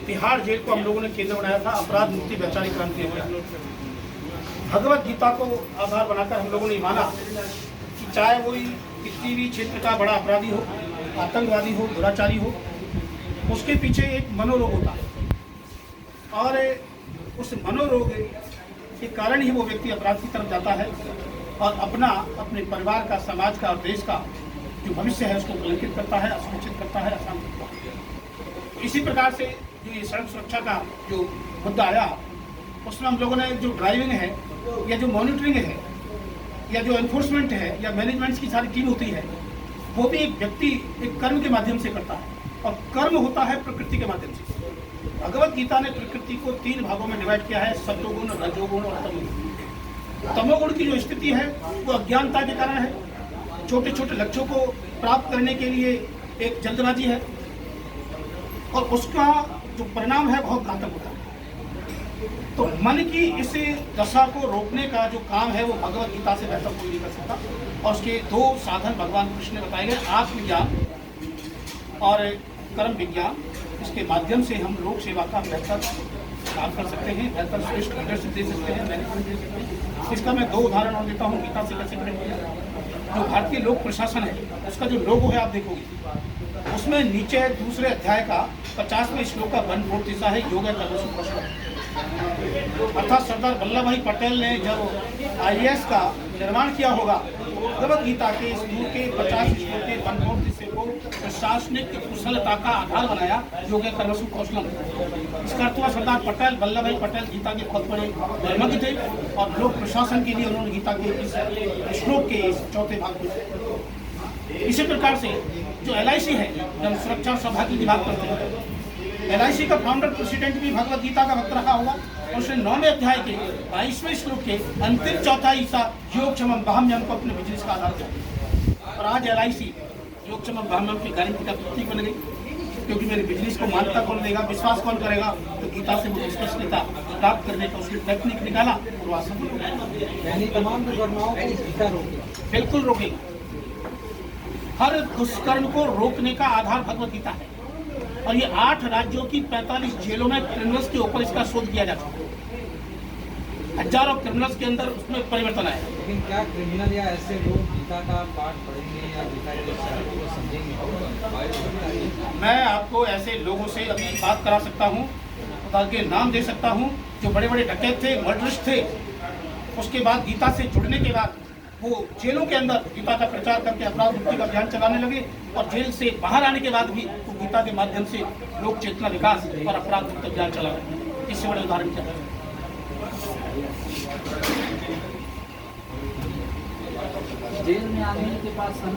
Tihar jail को हम लोगों ने केंद्र बनाया था अपराध मुक्ति वैचारिक क्रांति अभियान। भगवत गीता को आधार बनाकर हम लोगों ने माना कि चाहे वो किसी भी क्षेत्र का बड़ा अपराधी हो, आतंकवादी हो, दुराचारी हो, उसके पीछे एक मनोरोग होता है और उस मनोरोग के कारण ही वो व्यक्ति अपराध की तरफ जाता है और अपने परिवार का, समाज का और देश का जो भविष्य है उसको कलंकित करता है, असुरक्षित करता है, अशांत करता है। इसी प्रकार से जो ये सड़क सुरक्षा का जो मुद्दा आया, उसमें हम लोगों ने जो ड्राइविंग है या जो मॉनिटरिंग है या जो एनफोर्समेंट है या मैनेजमेंट की सारी टीम होती है, वो भी एक व्यक्ति एक कर्म के माध्यम से करता है और कर्म होता है प्रकृति के माध्यम से। भगवत गीता ने प्रकृति को 3 भागों में डिवाइड किया है, सत्वगुण, रजोगुण और तमोगुण। तमोगुण की जो स्थिति है वो अज्ञानता के कारण है, छोटे छोटे लक्ष्यों को प्राप्त करने के लिए एक जल्दबाजी है और उसका जो परिणाम है बहुत घातक होता है। तो मन की इस दशा को रोकने का जो काम है वो भगवत गीता से बेहतर कोई नहीं कर सकता और उसके 2 साधन भगवान कृष्ण ने बताए गए, आत्मज्ञान और कर्म विज्ञान। इसके माध्यम से हम लोक सेवा का बेहतर काम कर सकते हैं, बेहतर श्रेष्ठ लीडरशिप दे सकते हैं, मैनेजमेंट दे सकते हैं। इसका मैं 2 उदाहरण और देता हूँ गीता से कैसे करेंगे। जो भारतीय लोक प्रशासन है उसका जो लोगो है आप देखोगे, उसमें नीचे दूसरे अध्याय का 50वें श्लोक का 1/4 है योग कर्मसु कौशलम। अर्थात सरदार वल्लभ भाई पटेल ने जब IAS का निर्माण किया होगा, भगवत गीता के स्कूल के 50 श्लोक के 1/4 को प्रशासनिक कुशलता का आधार बनाया, योग कर्मसु कौशलम। इसका अर्थ हुआ सरदार पटेल, वल्लभ भाई पटेल गीता के बहुत बड़े धर्मज्ञ थे और लोक प्रशासन के लिए उन्होंने गीता के इस श्लोक के इस 4थे भाग को। इसी प्रकार से जो LIC है, जन सुरक्षा सौभाग्य विभाग करते हैं, LIC का फाउंडर प्रेसिडेंट भी भगवत गीता का भक्त रहा होगा और उसने 9वें अध्याय के 22वें श्लोक के अंतिम 4था हिस्सा योग क्षमम बहम्यम को अपने बिजनेस का आधार किया। और आज LIC योग क्षमम बहम्यम की गारंटी का प्रतीक बन गई, क्योंकि मेरे बिजनेस को मान्यता कौन देगा, विश्वास कौन करेगा, तो गीता से वो विश्वसनीयता प्राप्त करने का उसने टेक्निक निकाला और वह सफल हो गया। तमाम दुर्घटनाओं को गीता रोकेगा, बिल्कुल रोकेगा। हर दुष्कर्म को रोकने का आधार भगवत गीता है और ये 8 राज्यों की 45 जेलों में क्रिमिनल्स के ऊपर इसका शोध किया जा चुका है। हजारों क्रिमिनल्स के अंदर उसमें परिवर्तन आया। लेकिन क्या क्रिमिनल या ऐसे लोग गीता का पाठ पढ़ेंगे या गीता के को समझेंगे? मैं आपको ऐसे लोगों से अभी बात करा सकता हूँ, उनके नाम दे सकता हूँ, जो बड़े बड़े डकैत थे, मर्डरिस्ट थे, उसके बाद गीता से जुड़ने के बाद वो जेलों के अंदर गीता का प्रचार करके अपराध मुक्ति का अभियान चलाने लगे और जेल से बाहर आने के बाद भी वो गीता के माध्यम से लोक चेतना विकास और अपराध मुक्ति अभियान चला रहे। इससे बड़े उदाहरण क्या है? जेल में आदमी के पास